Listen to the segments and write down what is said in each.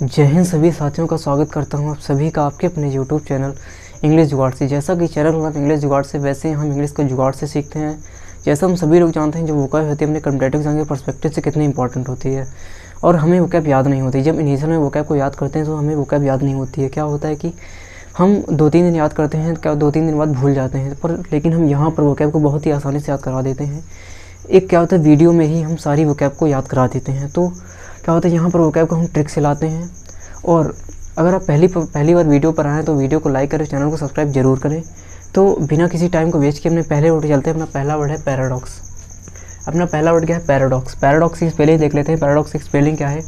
जय हिंद सभी साथियों का स्वागत करता हूं आप सभी का आपके अपने YouTube चैनल इंग्लिश जुगाड़ से। जैसा कि चैनल का नाम इंग्लिश जुगाड़ से, वैसे ही हम इंग्लिश को जुगाड़ से सीखते हैं। जैसा हम सभी लोग जानते हैं, जो वोकैब होती है अपने कॉम्पिटिटिव एग्जाम के पर्सपेक्टिव से कितनी इंपॉर्टेंट होती है और हमें वोकैब याद नहीं होती। जब इनिशियल में वोकैब को याद करते हैं तो हमें वोकैब याद नहीं होती है। क्या होता है कि हम 2-3 दिन याद करते हैं, क्या 2-3 दिन बाद भूल जाते हैं, पर लेकिन हम यहाँ पर वोकैब को बहुत ही आसानी से याद करा देते हैं। एक क्या होता है, वीडियो में ही हम सारी वोकैब को याद करा देते हैं। तो क्या होता है, यहाँ पर वोकैब को हम ट्रिक से लाते हैं। और अगर आप पहली बार वीडियो पर आएँ तो वीडियो को लाइक करें, चैनल को सब्सक्राइब जरूर करें। तो बिना किसी टाइम को वेस्ट किए अपने पहले वर्ड चलते हैं। अपना पहला वर्ड है पैराडॉक्स। अपना पहला वर्ड क्या है? पैराडॉक्स। पैराडॉक्स की स्पेलिंग देख लेते हैं। पैराडॉक्स की स्पेलिंग क्या है?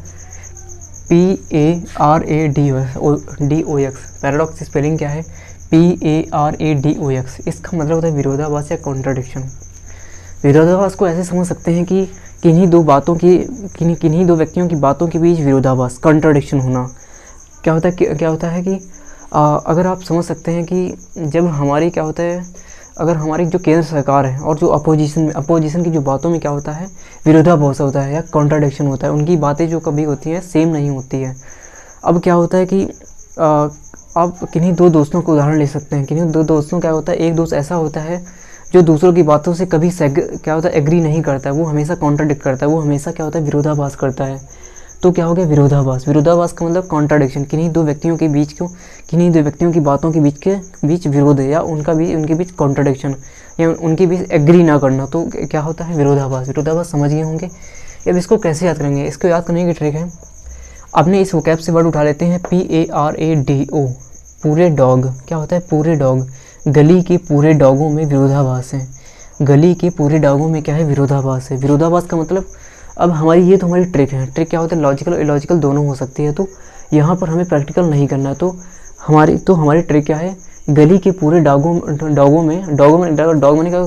PARADOX। पैराडॉक्स की स्पेलिंग क्या है? PARADOX। इसका मतलब होता है विरोधाभास या कॉन्ट्राडिक्शन। विरोधाभास को ऐसे समझ सकते हैं कि किन्हीं दो व्यक्तियों की बातों के बीच विरोधाभास, कॉन्ट्राडिक्शन होना। क्या होता है कि अगर आप समझ सकते हैं कि जब हमारी क्या होता है, अगर हमारी जो केंद्र सरकार है और जो अपोजिशन की जो बातों में क्या होता है, विरोधाभास होता है या कॉन्ट्राडिक्शन होता है। उनकी बातें जो कभी होती हैं सेम नहीं होती है। अब क्या होता है कि आप किन्हीं दो दोस्तों को उदाहरण ले सकते हैं। किन्हीं दो दोस्तों क्या होता है, एक दोस्त ऐसा होता है जो दूसरों की बातों से कभी क्या होता है, एग्री नहीं करता है। वो हमेशा कॉन्ट्राडिक्ट करता है, वो हमेशा क्या होता है, विरोधाभास करता है। तो क्या हो गया? विरोधाभास। विरोधाभास का मतलब कॉन्ट्राडिक्शन। किन्हीं दो व्यक्तियों की बातों के बीच विरोध है या उनके बीच कॉन्ट्राडिक्शन या उनके बीच एग्री ना करना। तो क्या होता है? विरोधाभास। विरोधाभास समझ गए होंगे। अब इसको कैसे याद करेंगे? इसको याद करने की ट्रिक है, अपने इस वोकैब से वर्ड उठा लेते हैं। PARADO। पूरे डॉग। क्या होता है? पूरे डॉग। गली के पूरे डॉगों में विरोधाभास है। गली के पूरे डॉगों में क्या है? विरोधाभास है। विरोधाभास का मतलब, अब हमारी हमारी ट्रिक है। ट्रिक क्या होता है? लॉजिकल और इलॉजिकल दोनों हो सकती है। तो यहाँ पर हमें प्रैक्टिकल नहीं करना है। तो हमारी ट्रिक क्या है? गली के पूरे डॉग मैंने कहा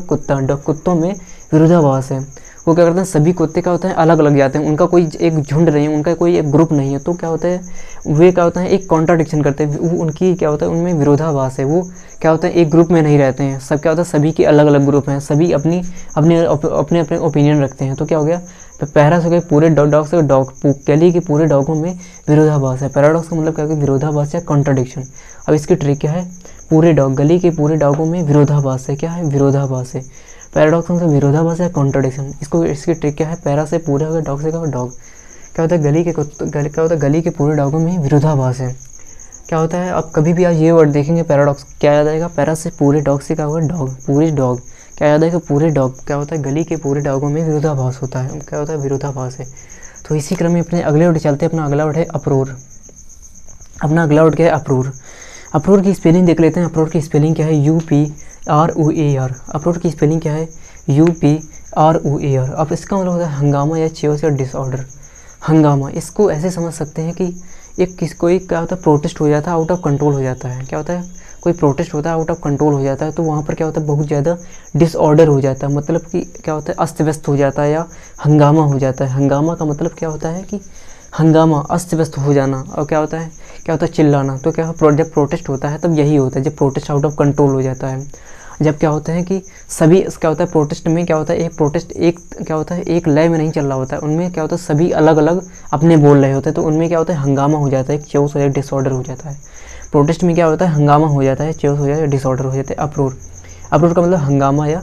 कुत्तों में विरोधाभास है। वो क्या करते हैं, सभी कुत्ते क्या होता है, अलग अलग जाते हैं। उनका कोई एक झुंड नहीं है, उनका कोई एक ग्रुप नहीं है। तो क्या होता है, वे क्या होता है, एक कॉन्ट्राडिक्शन करते हैं। उनकी क्या होता है, उनमें विरोधाभास है। वो क्या होता है, एक ग्रुप में नहीं रहते हैं। सब क्या होता है, सभी के अलग अलग ग्रुप हैं। सभी अपने अपने ओपिनियन रखते हैं। तो क्या हो गया? तो पैरा से पूरे डॉग से गली के पूरे डॉगों में विरोधाभास है। पैराडॉक्स का मतलब क्या है? विरोधाभास या कॉन्ट्राडिक्शन। अब इसकी ट्रिक क्या है? पूरे डॉग, गली के पूरे डॉगों में विरोधाभास है। क्या है? विरोधाभास है। पैराडॉक्स मतलब विरोधाभास या कॉन्ट्राडिक्शन। इसकी ट्रिक क्या है? पैरा से पूरे हो गया, डॉग से क्या? डॉग। क्या होता है? गली के पूरे डॉगों में विरोधाभास है। क्या होता है, आप कभी भी आज ये वर्ड देखेंगे पैराडॉक्स, क्या याद आएगा? पैरा से पूरे, डॉग से क्या होगा? डॉग। पूरे डॉग। क्या याद आएगा? पूरे डॉग। क्या होता है? गली के पूरे डॉगों में विरोधाभास होता है। क्या होता है? विरोधाभास है। तो इसी क्रम में अपने अगले वर्ड चलते हैं। अपना अगला वर्ड है अप्रोर। अपना अगला वर्ड क्या है? अप्रोर। अप्रोर की स्पेलिंग देख लेते हैं। अप्रोर की स्पेलिंग क्या है? UPROAR। अप्रोर की स्पेलिंग क्या है? UPROAR। अब इसका मतलब होता है हंगामा या चेओस या डिसऑर्डर। हंगामा, इसको ऐसे समझ सकते हैं कि कोई क्या होता है, प्रोटेस्ट हो जाता है, आउट ऑफ कंट्रोल हो जाता है। क्या होता है? कोई प्रोटेस्ट होता है, आउट ऑफ कंट्रोल हो जाता है। तो वहाँ पर क्या होता है, बहुत ज़्यादा डिसऑर्डर हो जाता है। मतलब कि क्या होता है, अस्त व्यस्त हो जाता है या हंगामा हो जाता है। हंगामा का मतलब क्या होता है कि हंगामा, अस्त व्यस्त हो जाना। और क्या होता है चिल्लाना। तो क्या जब प्रोटेस्ट होता है तब यही होता है, जब प्रोटेस्ट आउट ऑफ कंट्रोल हो जाता है। जब क्या होता है कि सभी क्या होता है, प्रोटेस्ट में क्या होता है, एक लय में नहीं चल रहा होता है। उनमें क्या होता है, सभी अलग अलग अपने बोल रहे होते हैं। तो उनमें क्या होता है, हंगामा हो जाता है, एक चेओस हो जाता है, डिसऑर्डर हो जाता है। प्रोटेस्ट में क्या होता है, हंगामा हो जाता है, चेओस हो जाता है, डिसऑर्डर हो जाता है। अप्रोर का मतलब हंगामा या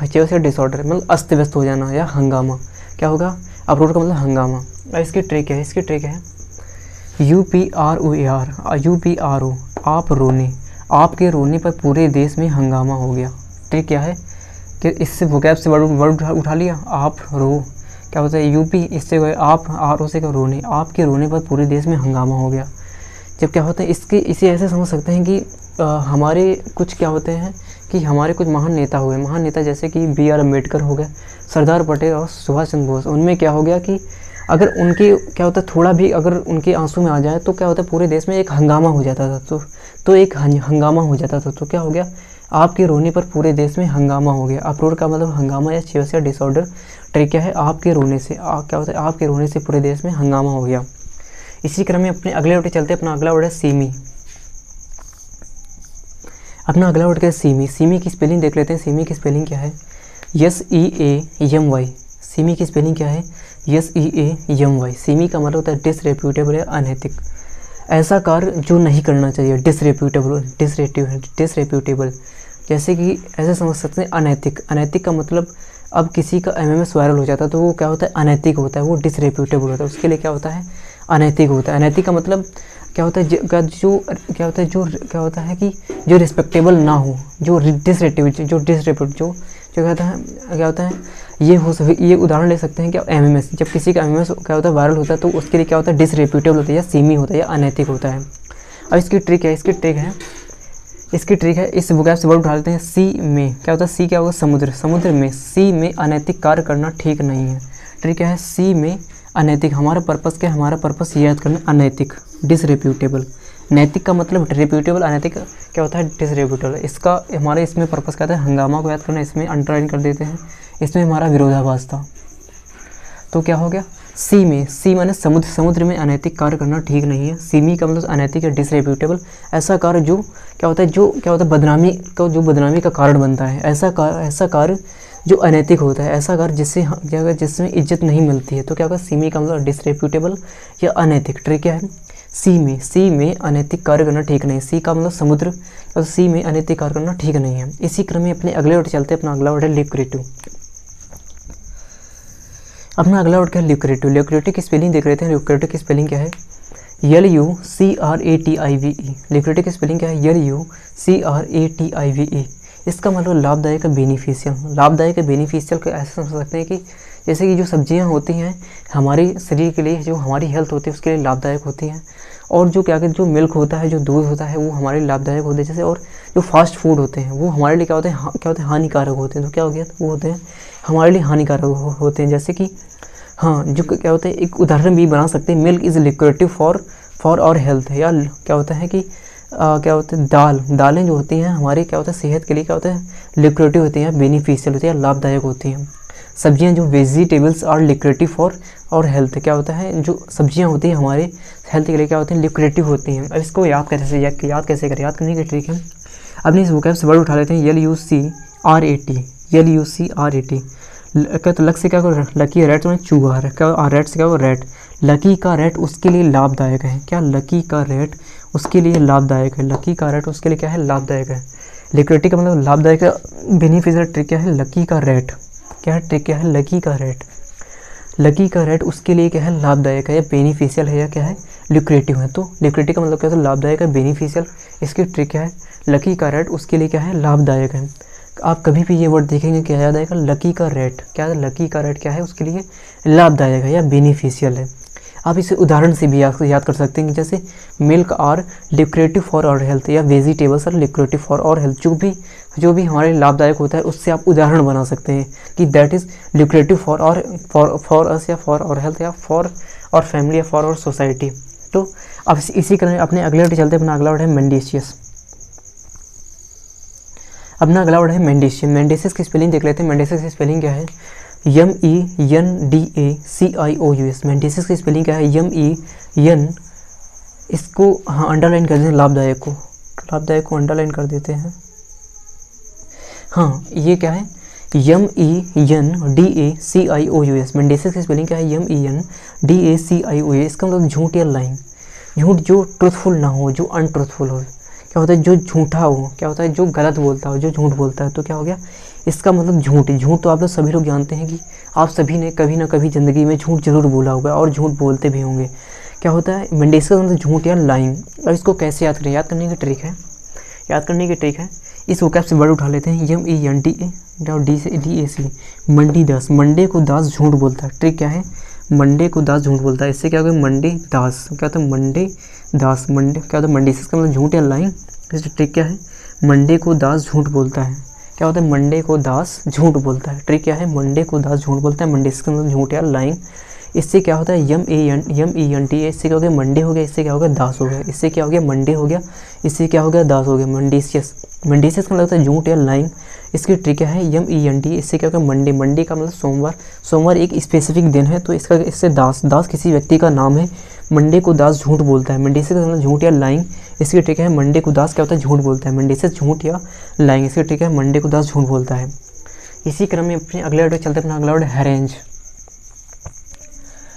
चेओस या डिसऑर्डर, मतलब अस्त व्यस्त हो जाना या हंगामा। क्या होगा? अप्रोर का मतलब हंगामा। अब इसकी ट्रिक है UPRO। आप रोने, आपके रोने पर पूरे देश में हंगामा हो गया। ट्रिक क्या है कि इससे वोकैब से वर्ड उठा लिया। आप रो, क्या होता है? यूपी, इससे आप, RO से क्या? रोने। आपके रोने पर पूरे देश में हंगामा हो गया। जब क्या होता है, इसे ऐसे समझ सकते हैं कि हमारे कुछ क्या होते हैं कि हमारे कुछ महान नेता हुए। महान नेता जैसे कि BR अम्बेडकर हो गए, सरदार पटेल और सुभाष चंद्र बोस। उनमें क्या हो गया कि अगर उनके क्या होता है, थोड़ा भी अगर उनके आंसू में आ जाए तो क्या होता है, पूरे देश में एक हंगामा हो जाता था। तो एक हंगामा हो जाता था। तो क्या हो गया? आपके रोने पर पूरे देश में हंगामा हो गया। अप्रोर का मतलब हंगामा या चेओस या डिसऑर्डर। ट्रिक क्या है? आपके रोने से क्या होता है, आपके रोने से पूरे देश में हंगामा हो गया। इसी क्रम में अपने अगले वर्ड चलते हैं। अपना अगला वर्ड है सीमी। अपना अगला वर्ड क्या है? सीमी। सीमी की स्पेलिंग देख लेते हैं। सीमी की स्पेलिंग क्या है? SEAMY। सीमी की स्पेलिंग क्या है? SEAMY। सीमी का मतलब होता है डिसरेप्यूटेबल या अनैतिक। ऐसा कार्य जो नहीं करना चाहिए, डिसरेप्यूटेबल। जैसे कि ऐसे समझ सकते हैं अनैतिक। अनैतिक का मतलब अब किसी का एमएमएस वायरल हो जाता है तो वो क्या होता है, अनैतिक होता है, वो डिसरेप्यूटेबल होता है, उसके लिए क्या होता है, अनैतिक होता है। अनैतिक का मतलब क्या होता है, क्या होता है कि जो रिस्पेक्टेबल ना हो, जो क्या होता है, ये उदाहरण ले सकते हैं कि एमएमएस, जब किसी का एमएमएस क्या होता है वायरल होता है तो उसके लिए क्या होता है, डिसरेप्यूटेबल होता है, या सीमी होता है, या अनैतिक होता है। अब इसकी ट्रिक है, इस वोकैब से वर्ड उठा लेते हैं। सी में क्या होता है, सी क्या होगा, समुद्र में, सी में अनैतिक कार्य करना ठीक नहीं है। ट्रिक क्या है, सी में अनैतिक, हमारा पर्पस क्या है, हमारा पर्पस ये याद करना, अनैतिक, डिसरेप्यूटेबल। नैतिक का मतलब रेप्यूटेबल, अनैतिक क्या होता है, डिसरेप्यूटेबल। इसका हमारे इसमें पर्पस क्या था, हंगामा को याद करना, इसमें अंडरलाइन कर देते हैं, इसमें हमारा विरोधाभास था। तो क्या हो गया, सी में, सी माने समुद्र में अनैतिक कार्य करना ठीक नहीं है। सीमी का मतलब अनैतिक या डिसरेप्यूटेबल, ऐसा कार्य जो क्या होता है बदनामी का कारण बनता है, ऐसा कार्य जो अनैतिक होता है, ऐसा कार्य जिसमें इज्जत नहीं मिलती है। तो क्या होगा, सीमी का मतलब डिसरेप्यूटेबल या अनैतिक। ट्रिक क्या है, सी में अनैतिक कार्य करना ठीक नहीं। सी का मतलब समुद्र, और सी में अनैतिक कार्य करना ठीक नहीं है। इसी क्रम में अपने अगले वर्ड चलते हैं। अपना अगला वर्ड है ल्यूक्रेटिव। अपना अगला वर्ड क्या है, ल्यूक्रेटिव। ल्यूक्रेटिव की स्पेलिंग देख रहे थे। ल्यूक्रेटिव की स्पेलिंग क्या है, LUCRATIVE। ल्यूक्रेटिव की स्पेलिंग क्या है, LUCRATIVE। इसका मतलब लाभदायक है, बेनिफिशियल। लाभदायक है, बेनिफिशियल को ऐसे समझ सकते हैं कि जैसे कि जो सब्जियां होती हैं हमारे शरीर के लिए, जो हमारी हेल्थ होती है उसके लिए लाभदायक होती हैं, और जो जो मिल्क होता है, जो दूध होता है, वो हमारे लिए लाभदायक होते हैं। जैसे और जो फास्ट फूड होते हैं वो हमारे लिए क्या होते हैं, हानिकारक होते हैं। तो क्या हो गया, वो होते हैं हमारे लिए हानिकारक होते हैं। जैसे कि हाँ, जो क्या होता है, एक उदाहरण भी बना सकते हैं, milk is liquidative for our health. या क्या होता है कि क्या होता है, दालें जो होती हैं हमारे क्या होता है, सेहत के लिए क्या होता है, लिक्विडेटिव होती हैं, बेनिफिशियल होती है, लाभदायक होती हैं। सब्जियां जो वेजिटेबल्स आर लिक्विडेटिव फॉर और हेल्थ, क्या होता है, जो सब्जियां होती हैं हमारे हेल्थ के लिए क्या होती हैं, लिक्विडेटिव होती हैं। अब इसको याद कैसे करें, याद करने की ट्रिक है। अपने इस वोकैब से वर्ड उठा लेते हैं, LUCRAT। क्या तो लक से क्या होगा, लकी, रेट तो चूहा है, क्या रेट से क्या होगा, रेट। लकी का रेट उसके लिए लाभदायक है, क्या, लकी का रेट उसके लिए लाभदायक है, लकी का रेट उसके लिए क्या है, लाभदायक है। लिक्विडिटी का मतलब लाभदायक है, बेनिफिशियल। ट्रिक क्या है, लकी का रेट, क्या है, ट्रिक क्या है, लकी का रेट उसके लिए क्या है, लाभदायक है, या बेनिफिशियल है, या क्या है, लिक्विडिटी है। तो लिक्विडिटी का मतलब क्या है, लाभदायक है, बेनिफिशियल। इसकी ट्रिक क्या है, लकी का रेट उसके लिए क्या है, लाभदायक है। आप कभी भी ये वर्ड देखेंगे क्या याद आएगा, लकी का रेट, क्या है, लकी का रेट क्या है, उसके लिए लाभदायक है या बेनिफिशियल है। आप इसे उदाहरण से भी याद कर सकते हैं कि जैसे milk are liquidative for our health, या vegetables are liquidative for our health. जो भी हमारे लाभदायक होता है उससे आप उदाहरण बना सकते हैं कि that is liquidative for us, या फॉर आवर हेल्थ, या फॉर आवर फैमिली, या फॉर आवर सोसाइटी। तो अब इसी क्रम में अपने अगले वर्ड चलते हैं। अपना अगला वर्ड है मेंडेशियस। अपना अगला वर्ड है मेंडेशियस। मेंडेशियस की स्पेलिंग देख लेते हैं। मेंडेशियस की स्पेलिंग क्या है, MENDACIOUS। मेंडेशियस की स्पेलिंग क्या है, MEN, इसको हाँ अंडरलाइन कर देते हैं, लाभदायक को अंडरलाइन कर देते हैं। हाँ, ये क्या है, MENDACIOUS। मेंडेशियस की स्पेलिंग क्या है, MENDACIOUS। इसका मतलब झूठ या लाइंग, झूठ जो ट्रूथफुल ना हो, जो अनट्रूथफुल हो, क्या होता है, जो झूठा हो, क्या होता है, जो गलत बोलता हो, जो झूठ बोलता है। तो क्या हो गया, इसका मतलब झूठ तो आप लोग सभी लोग जानते हैं कि आप सभी ने कभी ना कभी ज़िंदगी में झूठ जरूर बोला होगा और झूठ बोलते भी होंगे। क्या होता है, मेंडेशियस का मतलब झूठ या लाइंग। अब इसको कैसे याद करें, याद करने की ट्रिक है, इस वोकैब से वर्ड उठा लेते हैं, MENDAC, मंडी दास। मंडे को दास झूठ बोलता है। ट्रिक क्या है, मंडे को दास झूठ बोलता है। इससे क्या होगा, मंडे दास, क्या होता है, मंडे दास, मंडे क्या होता है, मंडेशियस का मतलब झूठ या लाइंग। इसकी ट्रिक क्या है, मंडे को दास झूठ बोलता है। क्या होता है, मंडे को दास झूठ बोलता है। ट्रिक क्या है, मंडे को दास झूठ बोलता है, मंडेशियस का मतलब झूठ या लाइंग। इससे क्या होता है, MENDA, इससे क्या हो गया, मंडे हो गया, इससे क्या हो गया, दास हो गया, इससे क्या हो गया, मंडे हो गया, इससे क्या हो गया, दास हो गया, मंडेशियस का मतलब झूठ या लाइंग। इसकी ट्रिक क्या है, MENDA, इससे क्या हो गया, मंडे का मतलब सोमवार एक स्पेसिफिक दिन है, तो इससे दास किसी व्यक्ति का नाम है। मंडे को दास झूठ बोलता है, मेंडेशियस का मतलब झूठ या लाइंग। इसकी ट्रिक है, मंडे को दास क्या होता है, झूठ बोलता है, मेंडेशियस झूठ या लाइंग। इसकी ट्रिक है, मंडे को दास झूठ बोलता है। इसी क्रम में अपने अगले वर्ड चलते हैं। अपना अगला वर्ड है हैरेंज।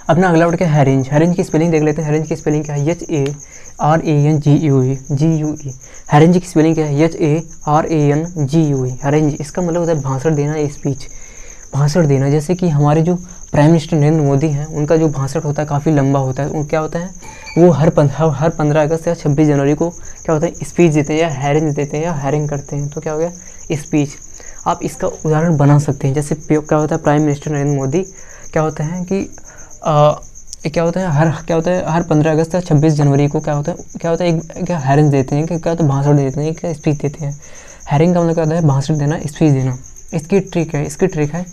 अपना अगला वर्ड क्या है हैरेंज। हैरेंज की स्पेलिंग देख लेते हैं। हैरेंज की स्पेलिंग क्या है HARANGUE। हैरेंज की स्पेलिंग क्या है HARANGUE। हैरेंज इसका मतलब होता है भाषण देना, स्पीच, भाषण देना। जैसे कि हमारे जो प्राइम मिनिस्टर नरेंद्र मोदी हैं, उनका जो भाषण होता है काफ़ी लंबा होता है। क्या होता है वो हर 15 अगस्त या 26 जनवरी को क्या होता है स्पीच देते हैं या हैरिंग देते हैं या हैरिंग करते हैं। तो क्या हो गया स्पीच। आप इसका उदाहरण बना सकते हैं। जैसे क्या होता है प्राइम मिनिस्टर नरेंद्र मोदी क्या होता है कि क्या होता है हर 15 अगस्त या 26 जनवरी को क्या होता है एक क्या हैरिंग देते हैं, क्या होता है भाषण देते हैं, क्या स्पीच देते हैं। हैरिंग का मतलब क्या होता है भाषण देना, स्पीच देना। इसकी ट्रिक है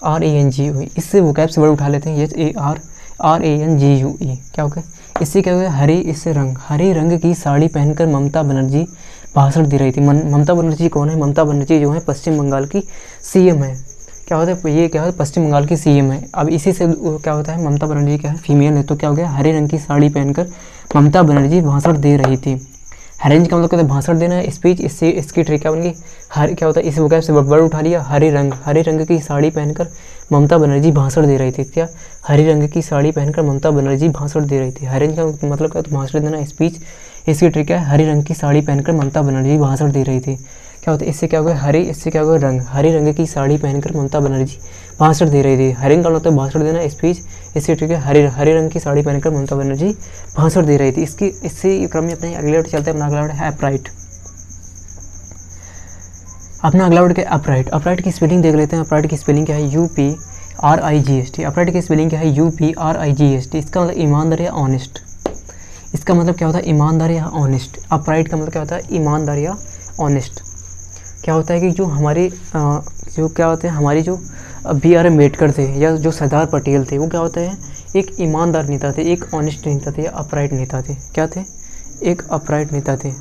HARANGUE। इससे वोकैब से वर्ड उठा लेते हैं HARANGUE। क्या हो गया इससे क्या हो गया हरी, इससे रंग। हरी रंग की साड़ी पहनकर ममता बनर्जी भाषण दे रही थी। ममता बनर्जी कौन है? ममता बनर्जी जो है पश्चिम बंगाल की CM है। क्या होता है ये क्या होता है पश्चिम बंगाल की CM है। अब इसी से क्या होता है ममता बनर्जी क्या है फीमेल है। तो क्या हो गया हरे रंग की साड़ी पहनकर ममता बनर्जी भाषण दे रही थी। हैरेंज का मतलब कहते हैं भाषण देना, स्पीच। इससे इसकी ट्रिक क्या बन गई हर क्या होता है इस वोकैब से वर्ड उठा लिया हरे रंग की साड़ी पहनकर ममता बनर्जी भाषण दे रही थी। क्या हरे रंग की साड़ी पहनकर ममता बनर्जी भाषण दे रही थी। हैरेंज का मतलब क्या होता है भाषण देना, स्पीच। इसकी ट्रिक है हरी रंग की साड़ी पहनकर ममता बनर्जी भाषण दे रही थी। क्या होता है इससे क्या होगा हरी, इससे क्या होगा रंग। हरी रंग की साड़ी पहनकर ममता बनर्जी भाषण दे रही थी। हरिंग का मतलब है भाषण देना, स्पीच। इससे ठीक है हरे रंग की साड़ी पहनकर ममता बनर्जी भाषण दे रही थी। इससे क्रम में अपने अगले वर्ड चलते हैं। अपना अगला वर्ड है अपराइट। अपना अगला वर्ड क्या है अपराइट। अपराइट की स्पेलिंग देख लेते हैं। अपराइट की स्पेलिंग क्या है UPRIGHT। अपराइट की स्पेलिंग क्या है UPRIGHT। इसका मतलब ईमानदार या ऑनेस्ट। इसका मतलब क्या होता है ईमानदार या ऑनेस्ट। अपराइट का मतलब क्या होता है ईमानदार या ऑनेस्ट। क्या होता है कि जो हमारे जो क्या होते हैं हमारी जो BR अम्बेडकर थे या जो सरदार पटेल थे, वो क्या होते हैं एक ईमानदार नेता थे, एक ऑनेस्ट नेता थे या अपराइट नेता थे। क्या थे? एक अपराइट नेता थे।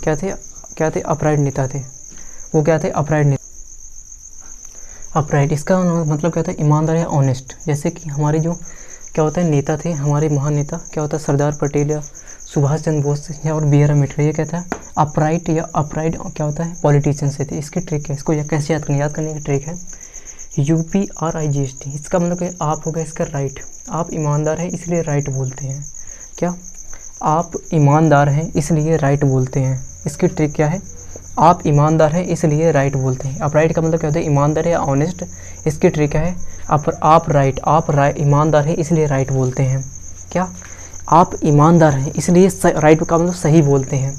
क्या थे? अपराइट नेता थे। वो क्या थे? अपराइट नेता। अपराइट इसका मतलब क्या होता है ईमानदार या ऑनेस्ट। जैसे कि हमारे जो क्या होता है नेता थे, हमारे महान नेता क्या होता है सरदार पटेल या सुभाष चंद्र बोस या और BR अम्बेडकर। ये कहता है अपराइट या अपराइट क्या होता है पॉलिटिशियन से थे। इसकी ट्रिक है, इसको कैसे याद करने की ट्रिक है UPRIGHT। इसका मतलब कि आप हो गया इसका राइट। आप ईमानदार हैं इसलिए राइट बोलते हैं। क्या? आप ईमानदार हैं इसलिए राइट बोलते हैं। इसकी ट्रिक क्या है? आप ईमानदार हैं इसलिए राइट बोलते हैं। अपराइट का मतलब क्या होता है ईमानदार या ऑनेस्ट। इसकी ट्रिक क्या है आप राइट ईमानदार हैं इसलिए राइट बोलते हैं। क्या? आप ईमानदार हैं इसलिए राइट का मतलब सही बोलते हैं।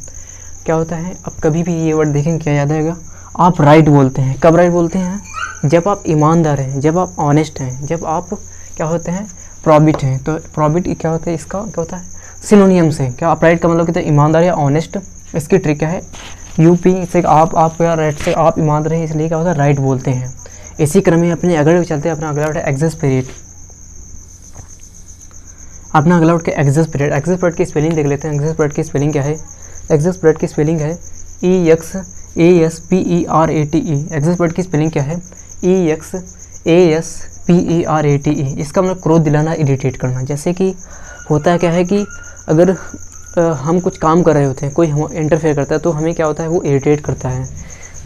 क्या होता है अब कभी भी ये वर्ड देखेंगे क्या याद आएगा आप राइट बोलते हैं। कब राइट बोलते हैं? जब आप ईमानदार हैं, जब आप ऑनेस्ट हैं, जब आप क्या होते हैं प्रॉबिट हैं। तो प्रॉबिट क्या होता है इसका क्या होता है सिनोनियम से। क्या अपराइट का मतलब कहते हैं ईमानदार या ऑनेस्ट। इसकी ट्रिक क्या है UP से आप या राइट से आप ईमानदार हैं इसलिए क्या होता है राइट बोलते हैं। इसी क्रम में अपने अगले चलते हैं। अपना अगला वर्ड है एक्सस्परेट। अपना अगला वर्ड क्या एक्सस्परेट। एक्सस्परेट की स्पेलिंग देख लेते हैं। एक्सस्परेट की स्पेलिंग क्या है? एक्सस्परेट की स्पेलिंग है EXASPERATE। एक्सस्परेट की स्पेलिंग क्या है EXASPERATE। इसका मतलब क्रोध दिलाना, इरिटेट करना। जैसे कि होता है क्या है कि अगर हम कुछ काम कर रहे होते हैं, कोई हम इंटरफेयर करता है तो हमें क्या होता है वो इरिटेट करता है।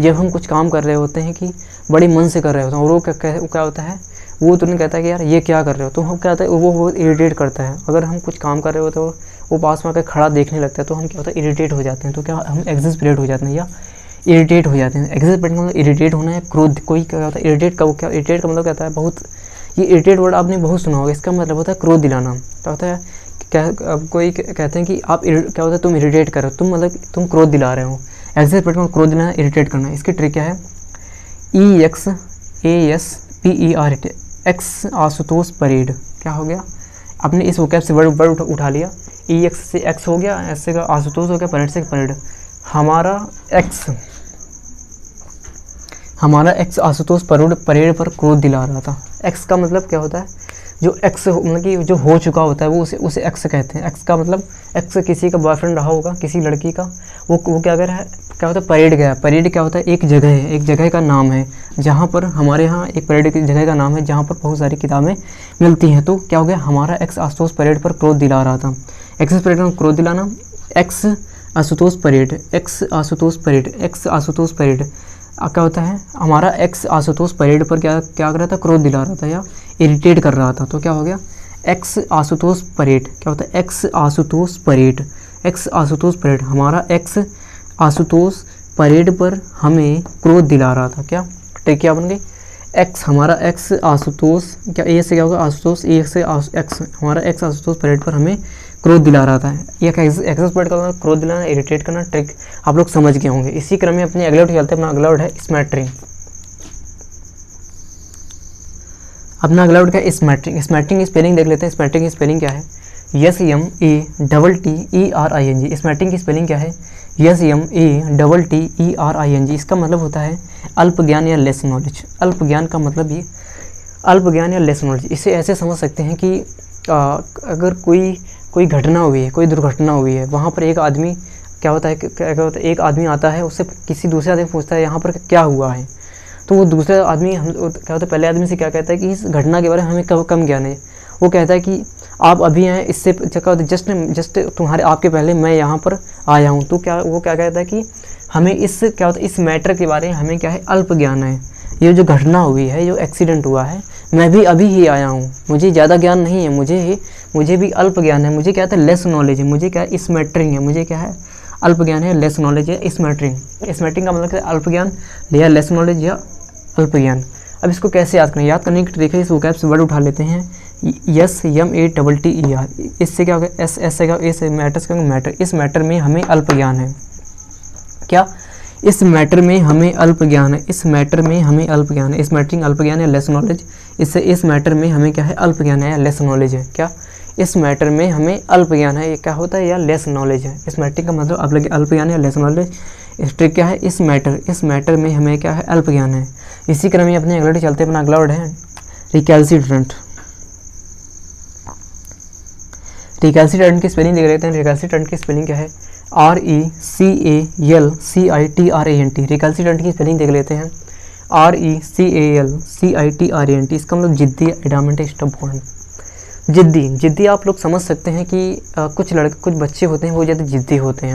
जब हम कुछ काम कर रहे होते हैं कि बड़े मन से कर रहे होते हैं और वो क्या होता है वो तुरंत कहता है कि यार ये क्या कर रहे हो, तो हम क्या होता है वो इरिटेट करता है। अगर हम कुछ काम कर रहे होते हो वो पास में आकर खड़ा देखने लगता है तो हम क्या होता है इरिटेट हो जाते हैं। तो क्या हम एक्सस्परेट हो जाते हैं या इरिटेट हो जाते हैं। एक्सस्परेट का मतलब इरिटेट होना है, क्रोध। कोई क्या होता है इरिटेट का मतलब कहता है बहुत, ये इरिटेट वर्ड आपने बहुत सुना होगा। इसका मतलब होता है क्रोध दिलाना। क्या होता है क्या कोई कहते हैं कि आप क्या होता है तुम इरिटेट कर रहे हो, तुम मतलब तुम क्रोध दिला रहे हो। एक्सस्परेट में क्रोध दिलाना, इरिटेट करना। इसकी ट्रिक क्या है EXASPERATE। X Ashutosh parade. क्या हो गया आपने इस वोकैब से वर्ड उठा लिया। EX से एक्स हो गया, एस से का आशुतोष हो गया, परेड से परेड। हमारा एक्स आशुतोष परेड पर क्रोध दिला रहा था। एक्स का मतलब क्या होता है जो एक्स मतलब कि जो हो चुका होता है वो उसे एक्स कहते हैं। एक्स का मतलब एक्स किसी का बॉयफ्रेंड रहा होगा किसी लड़की का, वो क्या कर रहा है क्या होता है परेड गया। परेड क्या होता है एक जगह है, एक जगह का नाम है जहाँ पर हमारे यहाँ एक परेड की जगह का नाम है जहाँ पर बहुत सारी किताबें मिलती हैं। तो क्या हो गया हमारा एक्स आशुतोष परेड पर क्रोध दिला रहा था। एक्स परेड में क्रोध दिलाना, x Ashutosh parade, x Ashutosh parade, x Ashutosh parade. क्या होता है, हमारा एक्स आशुतोष परेड पर क्या क्या कर रहा था, क्रोध दिला रहा था या इरिटेट कर रहा था। तो क्या हो गया, एक्स आशुतोष परेड, क्या होता है, x Ashutosh parade, x Ashutosh parade, हमारा एक्स आशुतोष परेड पर हमें क्रोध दिला रहा था। क्या ट्रिक क्या बन गई, एक्स, हमारा एक्स आशुतोष, क्या ए से क्या होगा, आशुतोष, ए से एक्स, हमारा एक्स आशुतोष परेड पर हमें क्रोध दिला रहा था। ये एक्सेस परेड का क्रोध दिलाना, इरिटेट करना, ट्रिक आप लोग समझ गए होंगे। इसी क्रम में अपने अगले वर्ड चलते हैं। अपना अगला वर्ड है स्मैटरिंग। अपना अगला वर्ड क्या है, स्मैटरिंग। स्मैटरिंग की स्पेलिंग देख लेते हैं। स्मैटरिंग की स्पेलिंग क्या है, SMATTERING। स्मैटरिंग की स्पेलिंग क्या है, SMATTERING। इसका मतलब होता है अल्प ज्ञान या लेस नॉलेज। अल्प ज्ञान का मतलब ये, अल्प ज्ञान या लेस नॉलेज, इसे ऐसे समझ सकते हैं कि अगर कोई घटना हुई है, कोई दुर्घटना हुई है, वहाँ पर एक आदमी क्या होता है, एक आदमी आता है, उससे किसी दूसरे आदमी पूछता है यहाँ पर क्या हुआ है, तो वो दूसरा आदमी क्या होता है, पहले आदमी से क्या कहता है कि इस घटना के बारे में हमें कम ज्ञान है। वो कहता है कि आप अभी हैं, इससे क्या होता है, जस्ट तुम्हारे आपके पहले मैं यहाँ पर आया हूँ। तो क्या वो क्या कहता है कि हमें इस क्या होता है, इस मैटर के बारे में हमें क्या है, अल्प ज्ञान है। ये जो घटना हुई है, जो एक्सीडेंट हुआ है, मैं भी अभी ही आया हूँ, मुझे ज़्यादा ज्ञान नहीं है, मुझे भी अल्प ज्ञान है, मुझे क्या है, लेस नॉलेज है, मुझे क्या है, स्मैटरिंग है, मुझे क्या है, अल्प ज्ञान है, लेस नॉलेज है, स्मैटरिंग। स्मैटरिंग का मतलब है अल्प ज्ञान या लेस नॉलेज या अल्प ज्ञान। अब इसको कैसे याद करें, याद करने की ट्रिक है, इस वोकैब से वर्ड उठा लेते हैं, SMATTER। इससे क्या होगा, एस से क्या, ए से मैटर से मैटर। इस मैटर में हमें अल्प ज्ञान है। क्या, इस मैटर में हमें अल्प ज्ञान है, इस मैटर में हमें अल्प ज्ञान है। स्मैटरिंग अल्प ज्ञान है, लेस नॉलेज। इससे इस मैटर में हमें क्या है, अल्प ज्ञान है या लेस नॉलेज है। क्या, इस मैटर में हमें अल्प ज्ञान है, ये क्या होता है, या लेस नॉलेज है। स्मैटरिंग का मतलब अल्प ज्ञान है, लेस नॉलेज। ट्रिक क्या है, इस मैटर में हमें क्या है, अल्प ज्ञान है। इसी क्रम में अपने अगले चलते अपना अगला वर्ड है रिकैल्सिट्रेंट। रिकैल्सिट्रेंट की स्पेलिंग देख लेते हैं। रिकैल्सिट्रेंट की स्पेलिंग क्या है, RECALCITRANT। रिकैल्सिट्रेंट की स्पेलिंग देख लेते हैं, RECALCITRANT। इसका मतलब जिद्दी, एडामेंट, स्टबबॉर्न। जिद्दी आप लोग समझ सकते हैं कि कुछ बच्चे होते हैं वो ज़्यादा जिद्दी होते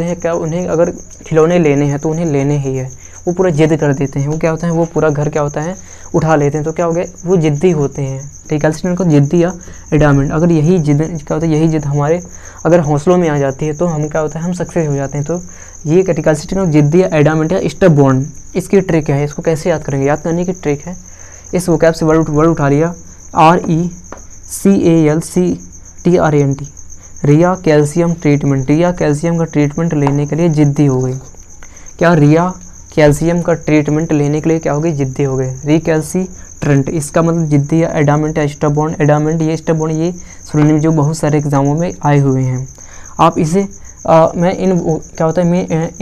हैं। क्या, उन्हें अगर खिलौने लेने हैं तो उन्हें लेने ही है, वो पूरा जिद कर देते हैं। वो क्या होता है, वो पूरा घर क्या होता है, उठा लेते हैं। तो क्या हो गया, वो जिद्दी होते हैं। रिकैल्सिट्रेंट को जिद्दी या एडामेंट। अगर यही जिद क्या होता है, यही जिद हमारे अगर हौसलों में आ जाती है तो हम क्या होता है, हम सक्सेस हो जाते हैं। तो ये रिकैल्सिट्रेंट जिद्दी या एडामेंट या स्टबबॉर्न, इसकी ट्रिक है। इसको कैसे याद करेंगे, याद करने की ट्रिक है, इस वोकैब से वर्ड उठा लिया, RECALCITRANT। रिया कैल्शियम ट्रीटमेंट। रिया कैल्शियम का ट्रीटमेंट लेने के लिए जिद्दी हो गई। क्या, रिया कैल्शियम का ट्रीटमेंट लेने के लिए क्या हो गई, जिद्दी हो गए। रिकैल्सिट्रेंट, इसका मतलब जिद्दी या एडामेंट या स्टबबॉर्न। एडामेंट, ये स्टबबॉर्न, ये सुनने जो बहुत सारे एग्जामों में आए हुए हैं। आप इसे मैं इन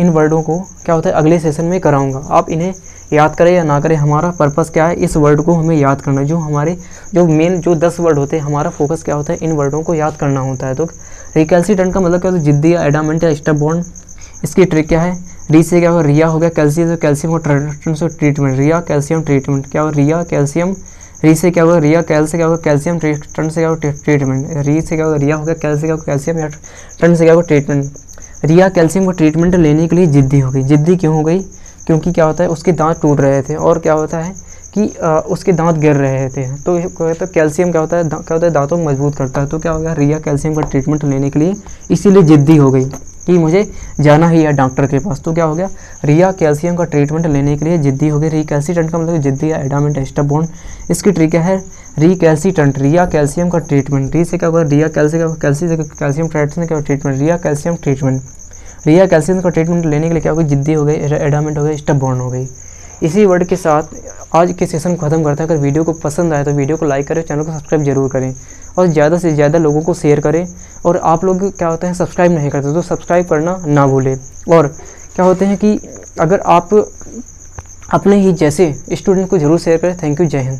वर्डों को क्या होता है, अगले सेशन में कराऊंगा। आप इन्हें याद करें या ना करें, हमारा पर्पस क्या है, इस वर्ड को हमें याद करना। जो मेन 10 वर्ड होते हैं, हमारा फोकस क्या होता है, इन वर्डों को याद करना होता है। तो रिकैल्सिट्रेंट का मतलब क्या होता है, जिद्दी या एडामेंट या स्टबबॉर्न। इसकी ट्रिक क्या है, री से क्या होगा, रिया हो गया, कैल्शियम का ट्रीटमेंट, रिया कैल्शियम ट्रीटमेंट। क्या हो, रिया कैल्शियम, री से क्या होगा, रिया कैल से क्या होगा, कैल्शियम, ट्रेंट से क्या होगा, ट्रीटमेंट। री से क्या होगा, रिया हो गया, कैल से क्या होगा, कैल्शियम, या ट्रेंट से क्या होगा, ट्रीटमेंट। रिया कैल्शियम का ट्रीटमेंट लेने के लिए जिद्दी हो गई। जिद्दी क्यों हो गई, क्योंकि क्या होता है, उसके दांत टूट रहे थे, और क्या होता है कि उसके दांत गिर रहे थे। तो कैल्शियम क्या होता है, दांतों को मजबूत करता है। तो क्या हो गया, रिया कैल्शियम का ट्रीटमेंट लेने के लिए इसीलिए जिद्दी हो गई कि मुझे जाना ही है डॉक्टर के पास। तो क्या हो गया, रिया कैल्शियम का ट्रीटमेंट लेने के लिए जिद्दी हो गई। रिकैल्सिट्रेंट का मतलब जिद्दी या एडामेंट स्टबबॉर्न। इसकी ट्रिक क्या है, रिकैल्सिट्रेंट, रिया कैल्शियम का ट्रीटमेंट। री से क्या होगा, रिया कैल्शियम ट्रीटमेंट, क्या ट्रीटमेंट, रिया कैल्शियम ट्रीटमेंट। रिया कैल्शियम का ट्रीटमेंट लेने के लिए क्या हो गई, जिद्दी हो गई, एडामेंट हो गई, स्टबबॉर्न हो गई। इसी वर्ड के साथ आज के सेशन को खत्म करते हैं। अगर वीडियो को पसंद आए तो वीडियो को लाइक करें, चैनल को सब्सक्राइब जरूर करें, और ज़्यादा से ज़्यादा लोगों को शेयर करें। और आप लोग क्या होते हैं, सब्सक्राइब नहीं करते तो सब्सक्राइब करना ना भूलें। और क्या होते हैं कि अगर आप अपने ही जैसे स्टूडेंट को जरूर शेयर करें। थैंक यू, जय हिंद।